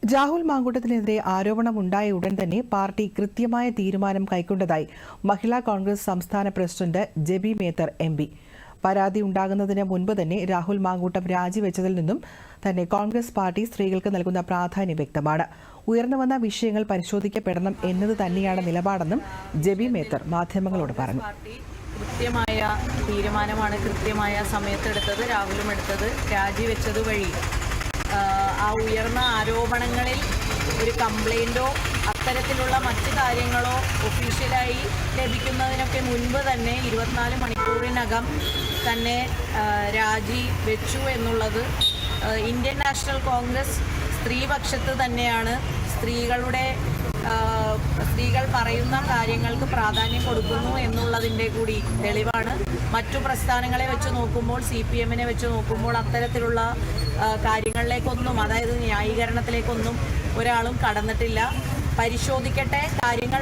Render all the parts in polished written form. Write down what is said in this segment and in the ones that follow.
രാഹുൽ മാങ്കൂട്ടത്തിനെതിരെ ആരോപണമുണ്ടായ ഉടൻ തന്നെ പാർട്ടി കൃത്യമായ തീരുമാനം കൈക്കൊണ്ടതായി മഹിളാ കോൺഗ്രസ് സംസ്ഥാന പ്രസിഡന്റ് ജെബി മേത്തർ എംപി. പരാതി ഉണ്ടാകുന്നതിന് മുൻപ് തന്നെ രാഹുൽ മാങ്കൂട്ടം രാജിവെച്ചതിൽ നിന്നും തന്നെ കോൺഗ്രസ് പാർട്ടി സ്ത്രീകൾക്ക് നൽകുന്ന പ്രാധാന്യം വ്യക്തമാണ്. ഉയർന്നുവന്ന വിഷയങ്ങൾ പരിശോധിക്കപ്പെടണം എന്നത് തന്നെയാണ് നിലപാടെന്നും ജെബി മേത്തർ മാധ്യമങ്ങളോട് പറഞ്ഞു. കൃത്യമായ തീരുമാനമാണ് കൃത്യമായ സമയത്തെടുത്തത്. രാഹുലും എടുത്തത് രാജിവെച്ചത് വഴി ആ ഉയർന്ന ആരോപണങ്ങളിൽ ഒരു കംപ്ലൈൻറ്റോ അത്തരത്തിലുള്ള മറ്റ് കാര്യങ്ങളോ ഒഫീഷ്യലായി ലഭിക്കുന്നതിനൊക്കെ മുൻപ് തന്നെ 24 മണിക്കൂറിനകം തന്നെ രാജി വെച്ചു എന്നുള്ളത് ഇന്ത്യൻ നാഷണൽ കോൺഗ്രസ് സ്ത്രീപക്ഷത്ത് തന്നെയാണ്. സ്ത്രീകൾ പറയുന്ന കാര്യങ്ങൾക്ക് പ്രാധാന്യം കൊടുക്കുന്നു എന്നുള്ളതിൻ്റെ കൂടി തെളിവാണ്. മറ്റു പ്രസ്ഥാനങ്ങളെ വെച്ച് നോക്കുമ്പോൾ, CPM-നെ വെച്ച് നോക്കുമ്പോൾ അത്തരത്തിലുള്ള കാര്യങ്ങളിലേക്കൊന്നും, അതായത് ന്യായീകരണത്തിലേക്കൊന്നും ഒരാളും കടന്നിട്ടില്ല. കാര്യങ്ങൾ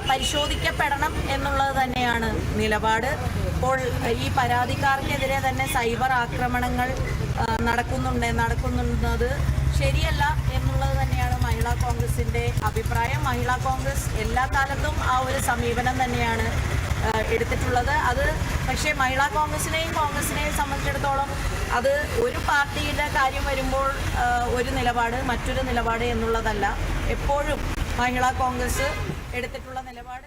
പരിശോധിക്കപ്പെടണം എന്നുള്ളത് തന്നെയാണ് നിലപാട്. ഇപ്പോൾ ഈ പരാതിക്കാർക്കെതിരെ തന്നെ സൈബർ ആക്രമണങ്ങൾ നടക്കുന്നത് ശരിയല്ല എന്നുള്ളത് തന്നെയാണ് മഹിളാ കോൺഗ്രസിൻ്റെ അഭിപ്രായം. മഹിളാ കോൺഗ്രസ് എല്ലാ കാലത്തും ആ ഒരു സമീപനം തന്നെയാണ് എടുത്തിട്ടുള്ളത്. അത് പക്ഷേ മഹിളാ കോൺഗ്രസിനെയും സംബന്ധിച്ചിടത്തോളം അത് ഒരു പാർട്ടിയുടെ കാര്യം വരുമ്പോൾ ഒരു നിലപാട്, മറ്റൊരു നിലപാട് എന്നുള്ളതല്ല. എപ്പോഴും മഹിളാ കോൺഗ്രസ് എടുത്തിട്ടുള്ള നിലപാട്